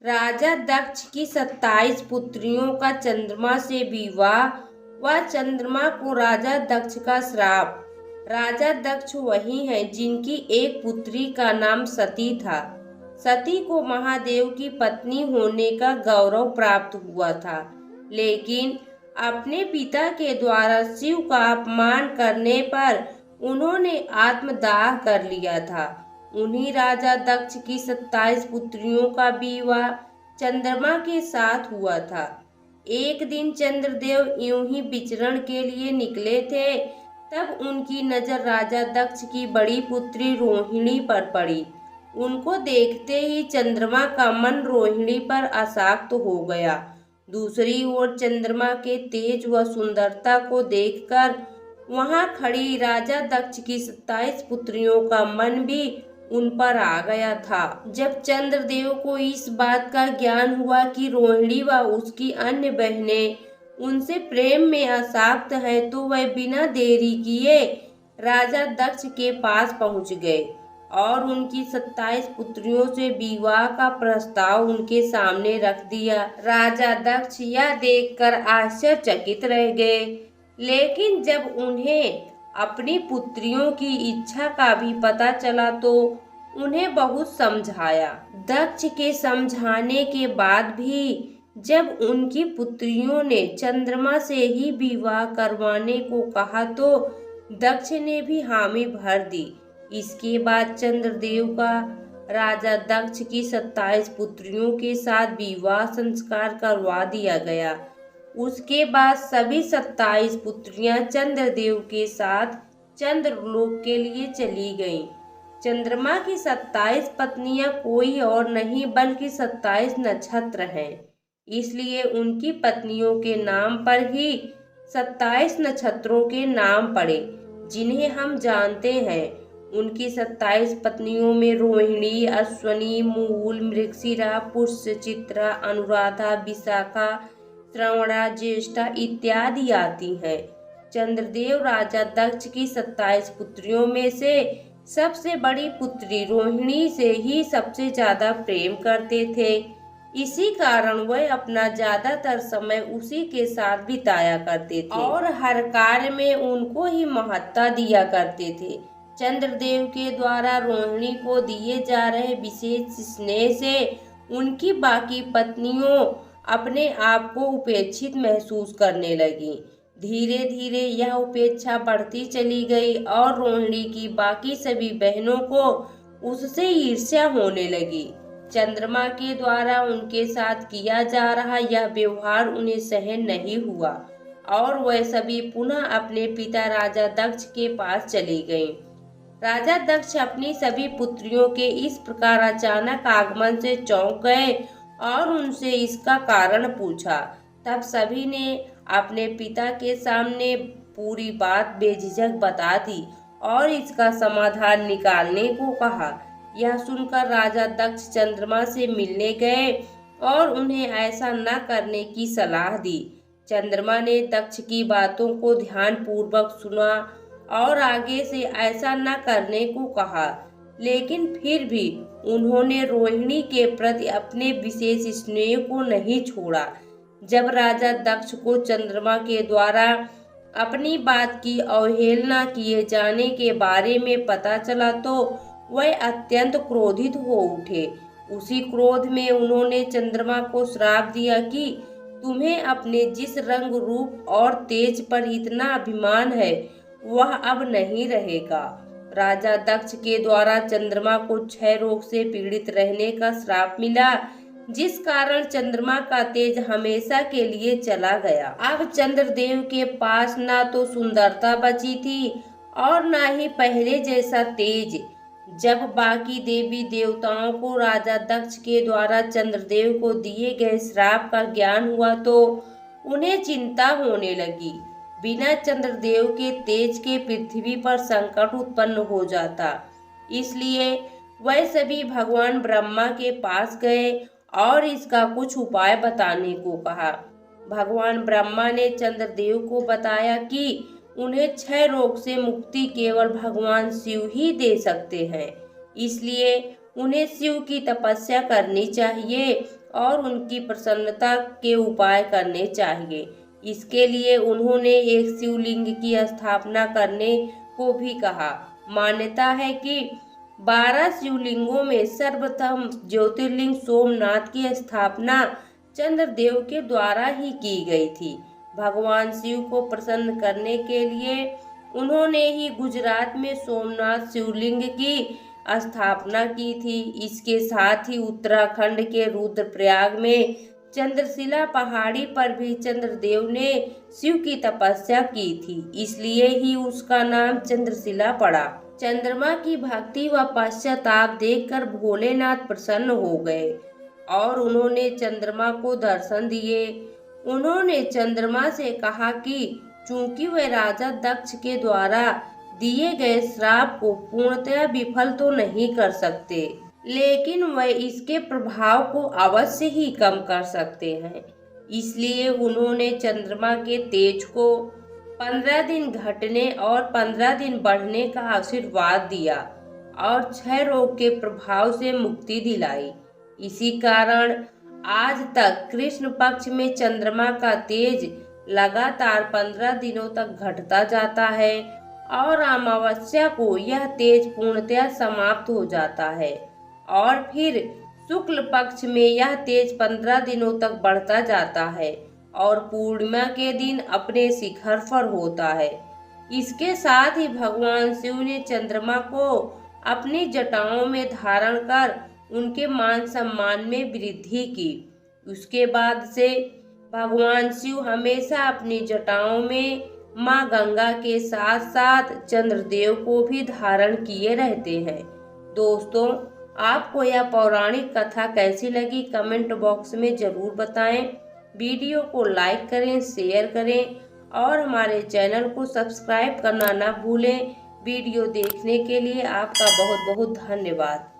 राजा दक्ष की 27 पुत्रियों का चंद्रमा से विवाह व चंद्रमा को राजा दक्ष का श्राप। राजा दक्ष वही हैं जिनकी एक पुत्री का नाम सती था। सती को महादेव की पत्नी होने का गौरव प्राप्त हुआ था, लेकिन अपने पिता के द्वारा शिव का अपमान करने पर उन्होंने आत्मदाह कर लिया था। उन्हीं राजा दक्ष की 27 पुत्रियों का विवाह चंद्रमा के साथ हुआ था। एक दिन चंद्रदेव यूं ही विचरण के लिए निकले थे, तब उनकी नजर राजा दक्ष की बड़ी पुत्री रोहिणी पर पड़ी। उनको देखते ही चंद्रमा का मन रोहिणी पर आसक्त हो गया। दूसरी ओर चंद्रमा के तेज व सुंदरता को देखकर वहां खड़ी राजा दक्ष की 27 पुत्रियों का मन भी उन पर आ गया था। जब चंद्रदेव को इस बात का ज्ञान हुआ कि रोहिणी व उसकी अन्य बहनें उनसे प्रेम में आसक्त है, तो वह बिना देरी किए राजा दक्ष के पास पहुंच गए और उनकी 27 पुत्रियों से विवाह का प्रस्ताव उनके सामने रख दिया। राजा दक्ष यह देखकर आश्चर्यचकित रह गए, लेकिन जब उन्हें अपनी पुत्रियों की इच्छा का भी पता चला तो उन्हें बहुत समझाया। दक्ष के समझाने के बाद भी जब उनकी पुत्रियों ने चंद्रमा से ही विवाह करवाने को कहा तो दक्ष ने भी हामी भर दी। इसके बाद चंद्रदेव का राजा दक्ष की 27 पुत्रियों के साथ विवाह संस्कार करवा दिया गया। उसके बाद सभी 27 पुत्रियां चंद्रदेव के साथ चंद्रलोक के लिए चली गईं। चंद्रमा की 27 पत्नियां कोई और नहीं बल्कि 27 नक्षत्र हैं, इसलिए उनकी पत्नियों के नाम पर ही 27 नक्षत्रों के नाम पड़े जिन्हें हम जानते हैं। उनकी 27 पत्नियों में रोहिणी, अश्वनी, मूल, मृगशिरा, पुष्य, चित्रा, अनुराधा, विशाखा, श्रवणा, ज्येष्ठा इत्यादि आती हैं। चंद्रदेव राजा दक्ष की 27 पुत्रियों में से सबसे बड़ी पुत्री रोहिणी से ही सबसे ज्यादा प्रेम करते थे। इसी कारण वह अपना ज्यादातर समय उसी के साथ बिताया करते थे और हर कार्य में उनको ही महत्ता दिया करते थे। चंद्रदेव के द्वारा रोहिणी को दिए जा रहे विशेष स्नेह से उनकी बाकी पत्नियों अपने आप को उपेक्षित महसूस करने लगी। धीरे धीरे यह उपेक्षा बढ़ती चली गई और रोहिणी की बाकी सभी बहनों को उससे ईर्ष्या होने लगी। चंद्रमा के द्वारा उनके साथ किया जा रहा यह व्यवहार उन्हें सहन नहीं हुआ और वह सभी पुनः अपने पिता राजा दक्ष के पास चली गईं। राजा दक्ष अपनी सभी पुत्रियों के इस प्रकार अचानक आगमन से चौंक गए और उनसे इसका कारण पूछा। तब सभी ने अपने पिता के सामने पूरी बात बेझिझक बता दी और इसका समाधान निकालने को कहा। यह सुनकर राजा दक्ष चंद्रमा से मिलने गए और उन्हें ऐसा न करने की सलाह दी। चंद्रमा ने दक्ष की बातों को ध्यान पूर्वक सुना और आगे से ऐसा न करने को कहा, लेकिन फिर भी उन्होंने रोहिणी के प्रति अपने विशेष स्नेह को नहीं छोड़ा। जब राजा दक्ष को चंद्रमा के द्वारा अपनी बात की अवहेलना किए जाने के बारे में पता चला तो वह अत्यंत क्रोधित हो उठे। उसी क्रोध में उन्होंने चंद्रमा को श्राप दिया कि तुम्हें अपने जिस रंग, रूप और तेज पर इतना अभिमान है वह अब नहीं रहेगा। राजा दक्ष के द्वारा चंद्रमा को क्षय रोग से पीड़ित रहने का श्राप मिला, जिस कारण चंद्रमा का तेज हमेशा के लिए चला गया। अब चंद्रदेव के पास ना तो सुंदरता बची थी और ना ही पहले जैसा तेज। जब बाकी देवी देवताओं को राजा दक्ष के द्वारा चंद्रदेव को दिए गए श्राप का ज्ञान हुआ तो उन्हें चिंता होने लगी। बिना चंद्रदेव के तेज के पृथ्वी पर संकट उत्पन्न हो जाता, इसलिए वह सभी भगवान ब्रह्मा के पास गए और इसका कुछ उपाय बताने को कहा। भगवान ब्रह्मा ने चंद्रदेव को बताया कि उन्हें क्षय रोग से मुक्ति केवल भगवान शिव ही दे सकते हैं, इसलिए उन्हें शिव की तपस्या करनी चाहिए और उनकी प्रसन्नता के उपाय करने चाहिए। इसके लिए उन्होंने एक शिवलिंग की स्थापना करने को भी कहा। मान्यता है कि 12 शिवलिंगों में सर्वप्रथम ज्योतिर्लिंग सोमनाथ की स्थापना चंद्रदेव के द्वारा ही की गई थी। भगवान शिव को प्रसन्न करने के लिए उन्होंने ही गुजरात में सोमनाथ शिवलिंग की स्थापना की थी। इसके साथ ही उत्तराखंड के रुद्रप्रयाग में चंद्रशिला पहाड़ी पर भी चंद्रदेव ने शिव की तपस्या की थी, इसलिए ही उसका नाम चंद्रशिला पड़ा। चंद्रमा की भक्ति व पश्चाताप देखकर भोलेनाथ प्रसन्न हो गए और उन्होंने चंद्रमा को दर्शन दिए। उन्होंने चंद्रमा से कहा कि चूंकि वे राजा दक्ष के द्वारा दिए गए श्राप को पूर्णतया विफल तो नहीं कर सकते, लेकिन वे इसके प्रभाव को अवश्य ही कम कर सकते हैं। इसलिए उन्होंने चंद्रमा के तेज को 15 दिन घटने और 15 दिन बढ़ने का आशीर्वाद दिया और क्षय रोग के प्रभाव से मुक्ति दिलाई। इसी कारण आज तक कृष्ण पक्ष में चंद्रमा का तेज लगातार 15 दिनों तक घटता जाता है और अमावस्या को यह तेज पूर्णतया समाप्त हो जाता है और फिर शुक्ल पक्ष में यह तेज 15 दिनों तक बढ़ता जाता है और पूर्णिमा के दिन अपने शिखर पर होता है। इसके साथ ही भगवान शिव ने चंद्रमा को अपनी जटाओं में धारण कर उनके मान सम्मान में वृद्धि की। उसके बाद से भगवान शिव हमेशा अपनी जटाओं में माँ गंगा के साथ साथ चंद्रदेव को भी धारण किए रहते हैं। दोस्तों, आपको यह पौराणिक कथा कैसी लगी कमेंट बॉक्स में जरूर बताएं। वीडियो को लाइक करें, शेयर करें और हमारे चैनल को सब्सक्राइब करना ना भूलें। वीडियो देखने के लिए आपका बहुत बहुत धन्यवाद।